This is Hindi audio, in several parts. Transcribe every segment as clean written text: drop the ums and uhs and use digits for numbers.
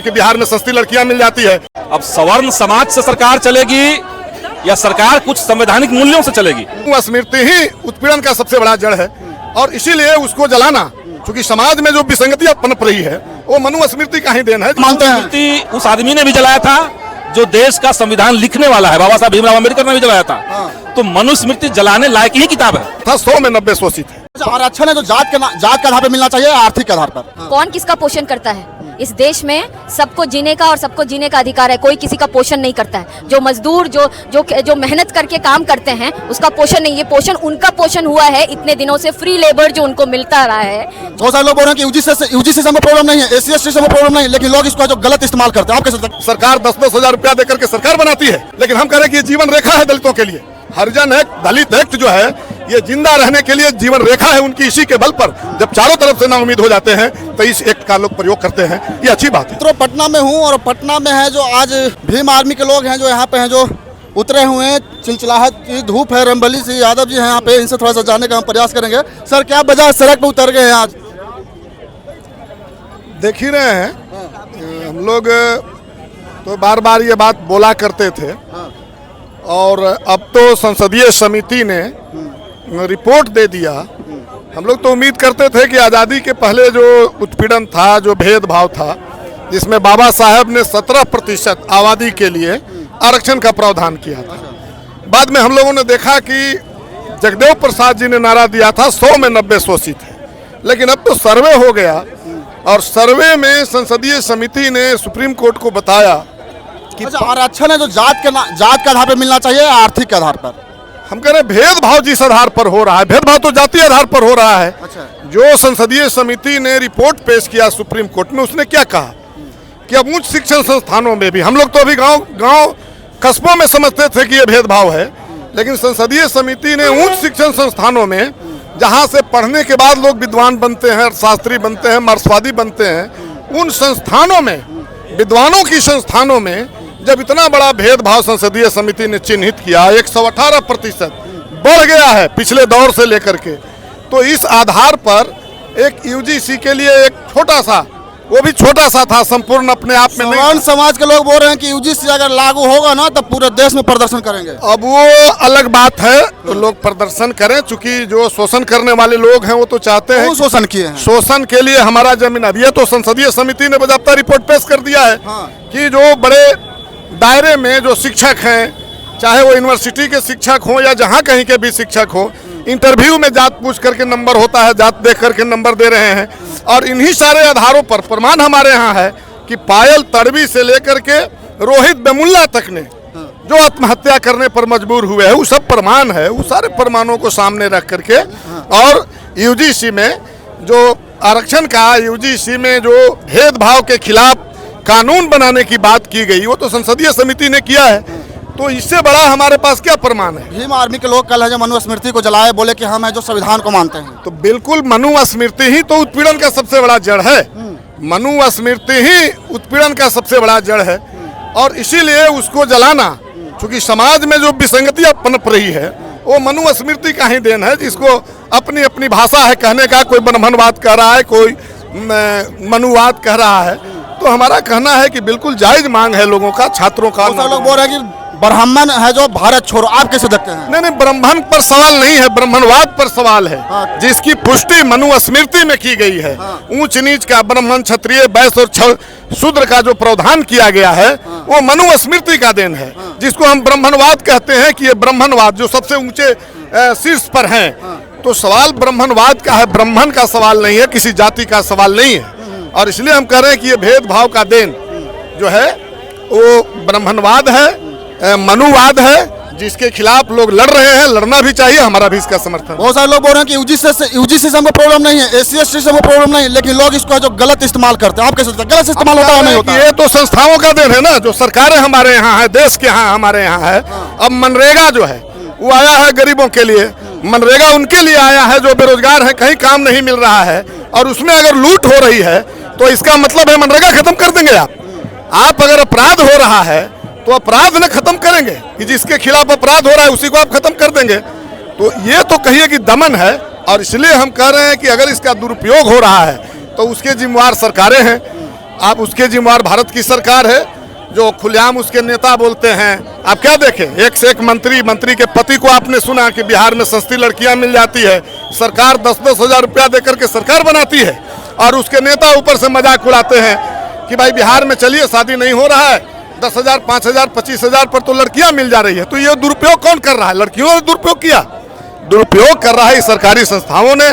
कि बिहार में सस्ती लड़कियां मिल जाती है। अब सवर्ण समाज से सरकार चलेगी या सरकार कुछ संवैधानिक मूल्यों से चलेगी? स्मृति ही उत्पीड़न का सबसे बड़ा जड़ है और इसीलिए उसको जलाना, क्योंकि समाज में जो विसंगतियां पनप रही है वो मनुस्मृति का ही देन है। मानते हैं स्मृति उस आदमी ने भी जलाया था जो देश का संविधान लिखने वाला है, बाबा साहब भीमराव अम्बेडकर ने भी जलाया था। तो मनुस्मृति जलाने लायक ही किताब है। 100 में 90 शोषित है। आरक्षण है जो जात के आधार पर मिलना चाहिए, आर्थिक आधार पर। कौन किसका पोषण करता है? इस देश में सबको जीने का और सबको जीने का अधिकार है, कोई किसी का पोषण नहीं करता है। जो मजदूर जो मेहनत करके काम करते हैं उसका पोषण नहीं, ये पोषण उनका पोषण हुआ है इतने दिनों से, फ्री लेबर जो उनको मिलता रहा है। बहुत सारे लोग बोल रहे हैं कि यूजीसी से प्रॉब्लम नहीं है, एससी से प्रॉब्लम नहीं, लेकिन लोग इसको जो गलत इस्तेमाल करते हैं। आप कैसे? सरकार 10-10 हजार रुपया देकर के सरकार बनाती है, लेकिन हम कह रहे हैं कि ये जीवन रेखा है दलितों के लिए। हरिजन एक्ट, दलित एक्ट जो है ये जिंदा रहने के लिए जीवन रेखा है उनकी। इसी के बल पर जब चारों तरफ से नाउम्मीद हो जाते हैं तो इस एक्ट का लोग प्रयोग करते हैं, ये अच्छी बात है। तो पटना में हूँ और पटना में है जो आज भीम आर्मी के लोग हैं जो यहाँ पे हैं, जो उतरे हुए हैं। चिलचिलाहट की धूप है। रमबली सिंह यादव जी हैं यहाँ पे, इनसे थोड़ा सा जानने का हम प्रयास करेंगे। सर, क्या वजह सड़क पे उतर गए हैं आज? देख ही रहे हैं, हम लोग तो बार बार ये बात बोला करते थे और अब तो संसदीय समिति ने रिपोर्ट दे दिया। हम लोग तो उम्मीद करते थे कि आज़ादी के पहले जो उत्पीड़न था, जो भेदभाव था, जिसमें बाबा साहब ने 17% आबादी के लिए आरक्षण का प्रावधान किया था, बाद में हम लोगों ने देखा कि जगदेव प्रसाद जी ने नारा दिया था 100 में 90 शोषित है। लेकिन अब तो सर्वे हो गया और सर्वे में संसदीय समिति ने सुप्रीम कोर्ट को बताया कि आरक्षण है जो जात के आधार पर मिलना चाहिए, आर्थिक के आधार पर। हम कह रहे हैं भेदभाव जिस आधार पर हो रहा है, भेदभाव तो जातीय आधार पर हो रहा है। अच्छा। जो संसदीय समिति ने रिपोर्ट पेश किया सुप्रीम कोर्ट में, उसने क्या कहा कि अब उच्च शिक्षण संस्थानों में भी, हम लोग तो अभी गांव कस्बों में समझते थे कि ये भेदभाव है, लेकिन संसदीय समिति ने उच्च शिक्षण संस्थानों में जहां से पढ़ने के बाद लोग विद्वान बनते हैं, शास्त्री बनते हैं, मार्क्सवादी बनते हैं, उन संस्थानों में, विद्वानों की संस्थानों में जब इतना बड़ा भेदभाव संसदीय समिति ने चिन्हित किया, 118% बढ़ गया है पिछले दौर से लेकर के, तो इस आधार पर एक यूजीसी के लिए एक छोटा सा, वो भी छोटा सा था, संपूर्ण अपने आप में नहीं। सवर्ण समाज के लोग बोल रहे हैं कि यूजीसी अगर लागू होगा ना तो पूरे देश में प्रदर्शन करेंगे। अब वो अलग बात है, तो लोग प्रदर्शन करें, चूंकि जो शोषण करने वाले लोग हैं वो तो चाहते हैं शोषण किए हैं, शोषण के लिए हमारा जमीन। अब ये तो संसदीय समिति ने बाकायदा रिपोर्ट पेश कर दिया है कि जो बड़े दायरे में जो शिक्षक हैं, चाहे वो यूनिवर्सिटी के शिक्षक हों या जहाँ कहीं के भी शिक्षक हों, इंटरव्यू में जात पूछ करके नंबर होता है, जात देख करके नंबर दे रहे हैं। और इन्हीं सारे आधारों पर प्रमाण हमारे यहाँ है कि पायल तड़वी से लेकर के रोहित बेमुल्ला तक ने जो आत्महत्या करने पर मजबूर हुए हैं, वो सब प्रमाण है। उस सारे प्रमाणों को सामने रख करके और यूजीसी में जो आरक्षण का, यूजीसी में जो भेदभाव के खिलाफ कानून बनाने की बात की गई, वो तो संसदीय समिति ने किया है। तो इससे बड़ा हमारे पास क्या प्रमाण है? भीम आर्मी के लोग कल है जो मनुस्मृति को जलाए, बोले कि हम है जो संविधान को मानते हैं। तो बिल्कुल मनुस्मृति ही तो उत्पीड़न का सबसे बड़ा जड़ है। मनुस्मृति ही उत्पीड़न का सबसे बड़ा जड़ है और इसीलिए उसको जलाना, क्योंकि समाज में जो विसंगतियां पनप रही है वो मनुस्मृति का ही देन है, जिसको अपनी अपनी भाषा है कहने का। कोई ब्राह्मणवाद कह रहा है, कोई मनुवाद कह रहा है। तो हमारा कहना है कि बिल्कुल जायज मांग है लोगों का, छात्रों का। लोग बोल रहे हैं कि ब्राह्मण है जो भारत छोड़ो, आप कैसे देखते हैं? नहीं, ब्राह्मण पर सवाल नहीं है, ब्राह्मणवाद पर सवाल है। जिसकी पुष्टि मनुस्मृति में की गई है। ऊंच नीच का, ब्राह्मण, क्षत्रिय, वैश्य और शूद्र का जो प्रावधान किया गया है वो मनुस्मृति का देन है, जिसको हम ब्राह्मणवाद कहते हैं कि ये ब्राह्मणवाद जो सबसे ऊंचे शीर्ष पर है। तो सवाल ब्राह्मणवाद का है, ब्राह्मण का सवाल नहीं है, किसी जाति का सवाल नहीं है। और इसलिए हम कह रहे हैं कि ये भेदभाव का देन जो है वो ब्राह्मणवाद है, मनुवाद है, जिसके खिलाफ लोग लड़ रहे हैं, लड़ना भी चाहिए, हमारा भी इसका समर्थन। बहुत सारे लोग बोल रहे हैं कि यूजीसी से हमको प्रॉब्लम नहीं है, एससी से हमको प्रॉब्लम नहीं, लेकिन लोग इसको जो गलत इस्तेमाल करते हैं। आप कैसे? गलत इस्तेमाल होता है नहीं होता? ये तो संस्थाओं का देन है ना, जो सरकारें हमारे यहाँ है, देश के यहाँ हमारे यहाँ है। अब मनरेगा जो है वो आया है गरीबों के लिए, मनरेगा उनके लिए आया है जो बेरोजगार है, कहीं काम नहीं मिल रहा है, और उसमें अगर लूट हो रही है तो इसका मतलब है मनरेगा खत्म कर देंगे आप। अगर अपराध हो रहा है तो अपराध न खत्म करेंगे कि जिसके खिलाफ अपराध हो रहा है उसी को आप खत्म कर देंगे। तो ये तो कहिए कि दमन है, और इसलिए हम कह रहे हैं कि अगर इसका दुरुपयोग हो रहा है तो उसके जिम्मेवार सरकारें हैं। आप उसके जिम्मेवार भारत की सरकार है जो खुलेआम उसके नेता बोलते हैं। आप क्या देखें, एक से एक मंत्री के पति को आपने सुना कि बिहार में सस्ती लड़कियां मिल जाती है, सरकार 10-10 हज़ार रुपया देकर के सरकार बनाती है और उसके नेता ऊपर से मजाक उड़ाते हैं कि भाई बिहार में चलिए शादी नहीं हो रहा है, 10,000, 5,000, 25,000 पर तो लड़कियां मिल जा रही है। तो ये दुरुपयोग कौन कर रहा है? लड़कियों ने दुरुपयोग किया, दुरुपयोग कर रहा है सरकारी संस्थाओं ने,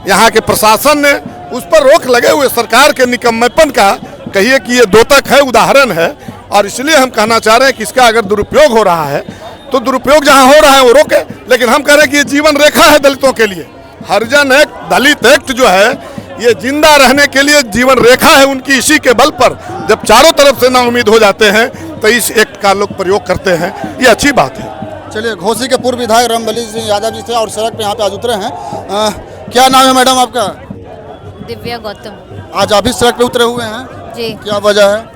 यहाँ के प्रशासन ने। उस पर रोक लगे हुए सरकार के निकम्मेपन का कहिए कि ये द्योतक है, उदाहरण है। और इसलिए हम कहना चाह रहे हैं कि इसका अगर दुरुपयोग हो रहा है तो दुरुपयोग जहाँ हो रहा है वो रोके, लेकिन हम कह रहे हैं कि ये जीवन रेखा है दलितों के लिए। हरिजन एक्ट, दलित एक्ट जो है ये जिंदा रहने के लिए जीवन रेखा है उनकी। इसी के बल पर जब चारों तरफ से नाउम्मीद हो जाते हैं तो इस एक्ट का लोग प्रयोग करते हैं, ये अच्छी बात है। चलिए, घोसी के पूर्व विधायक रामबली सिंह यादव जी थे और सड़क पे यहाँ पे आज उतरे हैं। क्या नाम है मैडम आपका? दिव्या गौतम। आज आप भी सड़क पे उतरे हुए हैं, जी, क्या वजह है?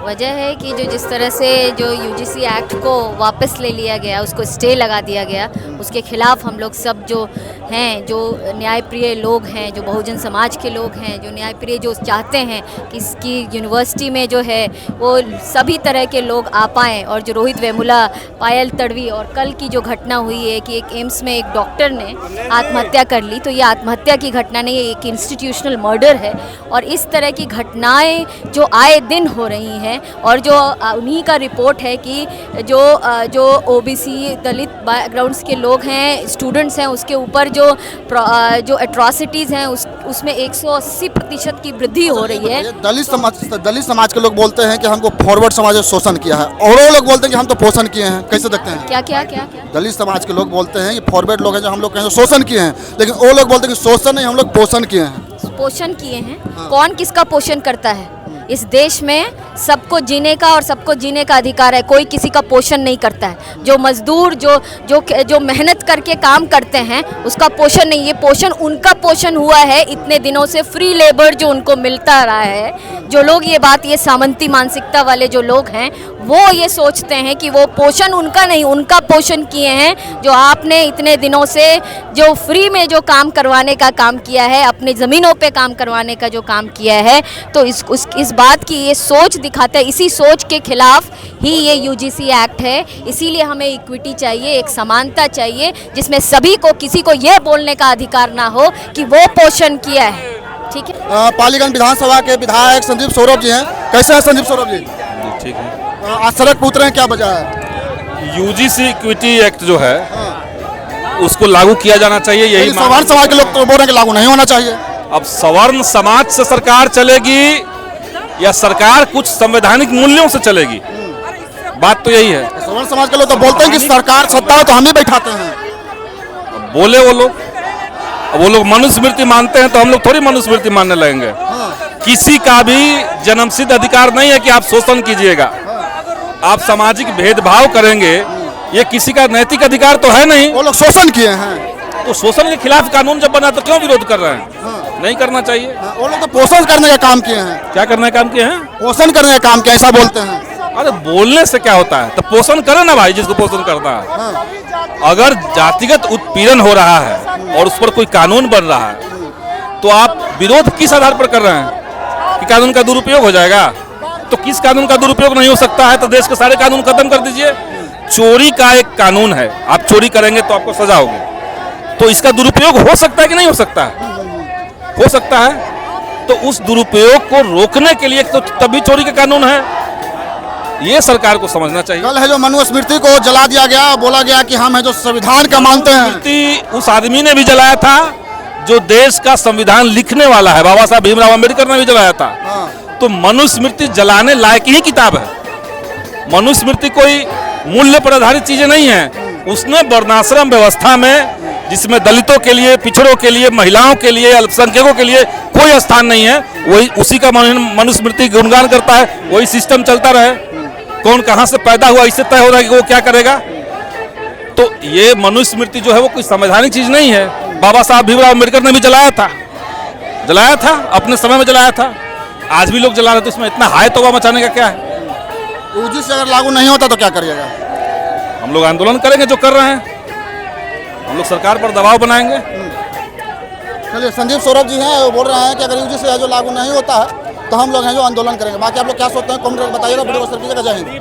वजह है कि जो जिस तरह से जो यूजीसी एक्ट को वापस ले लिया गया, उसको स्टे लगा दिया गया, उसके खिलाफ हम लोग सब जो हैं, जो न्यायप्रिय लोग हैं, जो बहुजन समाज के लोग हैं, जो न्यायप्रिय जो चाहते हैं कि इसकी यूनिवर्सिटी में जो है वो सभी तरह के लोग आ पाएँ। और जो रोहित वेमुला, पायल तड़वी और कल की जो घटना हुई है कि एक एम्स में एक डॉक्टर ने आत्महत्या कर ली, तो ये आत्महत्या की घटना नहीं, एक इंस्टीट्यूशनल मर्डर है। और इस तरह की घटनाएँ जो आए दिन हो रही हैं और जो उन्हीं का रिपोर्ट है कि जो ओबीसी दलित बैकग्राउंड्स के लोग हैं, स्टूडेंट्स हैं, उसके ऊपर जो एट्रॉसिटीज़ हैं उसमें 180% की वृद्धि हो रही है। दलित समाज के लोग बोलते हैं कि हमको फॉरवर्ड समाज ने शोषण किया है, और वो लोग बोलते हैं कि हम तो पोषण किए हैं। कैसे देखते हैं? क्या क्या क्या क्या दलित समाज के लोग बोलते हैं कि फॉरवर्ड लोग हैं जो हम लोग कहें शोषण किए हैं, लेकिन वो लोग बोलते हैं कि शोषण नहीं, हम लोग पोषण किए हैं। पोषण किए हैं? कौन किसका पोषण करता है? इस देश में सबको जीने का और सबको जीने का अधिकार है, कोई किसी का पोषण नहीं करता है। जो मजदूर जो मेहनत करके काम करते हैं उसका पोषण नहीं, ये पोषण उनका पोषण हुआ है इतने दिनों से, फ्री लेबर जो उनको मिलता रहा है। जो लोग ये सामंती मानसिकता वाले जो लोग हैं वो ये सोचते हैं कि वो पोषण उनका नहीं, उनका पोषण किए हैं। जो आपने इतने दिनों से जो फ्री में जो काम करवाने का काम किया है, अपनी ज़मीनों पे काम करवाने का जो काम किया है, तो इस बात की ये सोच दिखाता है। इसी सोच के खिलाफ ही ये यूजीसी एक्ट है। इसीलिए हमें इक्विटी चाहिए, एक समानता चाहिए जिसमें सभी को, किसी को ये बोलने का अधिकार ना हो कि वो पोषण किया है। ठीक है। पालीगंज विधानसभा के विधायक संदीप सौरभ जी हैं। कैसे हैं संदीप सौरभ जी? ठीक है। आज सड़क पर उतरे हैं, क्या वजह है? यूजीसी इक्विटी एक्ट जो है उसको लागू किया जाना चाहिए, यही सवर्ण समाज के लोग तो बोल रहे हैं कि लागू नहीं होना चाहिए। अब सवर्ण समाज से सरकार चलेगी या सरकार कुछ संवैधानिक मूल्यों से चलेगी, बात तो यही है। सवर्ण समाज के लोग तो बोलते हैं कि सरकार सत्ता हो तो हम ही बैठाते हैं। बोले वो लोग मनुस्मृति मानते हैं तो हम लोग थोड़ी मनुस्मृति मानने लगेंगे। किसी का भी जन्मसिद्ध अधिकार नहीं है कि आप शोषण कीजिएगा, आप सामाजिक भेदभाव करेंगे, ये किसी का नैतिक अधिकार तो है नहीं। वो लोग शोषण किए हैं, तो शोषण के खिलाफ कानून जब बना तो क्यों विरोध कर रहे हैं? नहीं करना चाहिए। वो लोग तो पोषण करने का काम किए हैं। क्या करने का काम किए हैं? पोषण करने का काम किया, ऐसा बोलते हैं। अरे बोलने से क्या होता है? तो पोषण करे ना भाई, जिसको पोषण करना है। अगर जातिगत उत्पीड़न हो रहा है और उस पर कोई कानून बन रहा है तो आप विरोध किस आधार पर कर रहे हैं? कि कानून का दुरुपयोग हो जाएगा? तो किस कानून का दुरुपयोग नहीं हो सकता है? तो देश के सारे कानून खत्म कर दीजिए। चोरी का एक कानून है, आप चोरी करेंगे तो आपको सजा होगी, तो इसका दुरुपयोग हो सकता है कि नहीं हो सकता है? हो सकता है। तो उस दुरुपयोग को रोकने के लिए तो तभी चोरी का कानून है, ये सरकार को समझना चाहिए। कल है जो मनुस्मृति को जला दिया गया, बोला गया कि हम है जो संविधान का मानते हैं। मनुस्मृति उस आदमी ने भी जलाया था जो देश का संविधान लिखने वाला है, बाबा साहब भीमराव अम्बेडकर ने भी जलाया था। तो मनुस्मृति जलाने लायक ही किताब है। मनुस्मृति कोई मूल्य पर आधारित चीजें नहीं है। उसने वर्णाश्रम व्यवस्था में, जिसमें दलितों के लिए, पिछड़ों के लिए, महिलाओं के लिए, अल्पसंख्यकों के लिए कोई स्थान नहीं है, वही उसी का मनुस्मृति गुणगान करता है। वही सिस्टम चलता रहे, कौन कहां से पैदा हुआ इससे तय हो रहा है कि वो क्या करेगा। तो ये मनुस्मृति जो है वो कोई संवैधानिक चीज नहीं है। बाबा साहब भीमराव अम्बेडकर ने भी जलाया था, अपने समय में जलाया था। आज भी लोग जला रहे, तो इसमें इतना हाय तौबा मचाने का क्या है? यूजीसी अगर लागू नहीं होता तो क्या करिएगा? हम लोग आंदोलन करेंगे जो कर रहे हैं, हम लोग सरकार पर दबाव बनाएंगे। चलिए, संदीप सौरभ जी हैं, वो बोल रहे हैं कि अगर यूजीसी जो लागू नहीं होता है तो हम लोग हैं जो आंदोलन करेंगे। बाकी आप लोग क्या सोचते हैं कमेंट करके बताइएगा। वीडियो को शेयर कीजिएगा। जय हिंद।